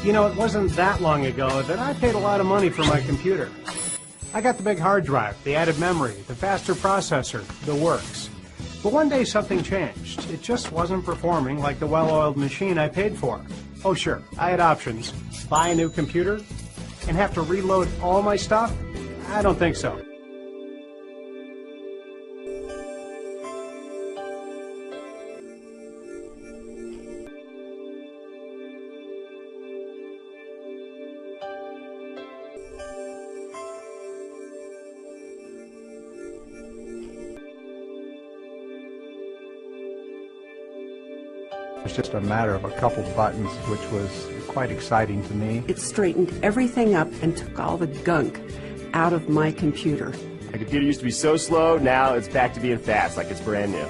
You know, it wasn't that long ago that I paid a lot of money for my computer. I got the big hard drive, the added memory, the faster processor, the works. But one day something changed. It just wasn't performing like the well-oiled machine I paid for. Oh sure, I had options. Buy a new computer and have to reload all my stuff? I don't think so. It was just a matter of a couple buttons, which was quite exciting to me. It straightened everything up and took all the gunk out of my computer. My computer used to be so slow, now it's back to being fast, like it's brand new.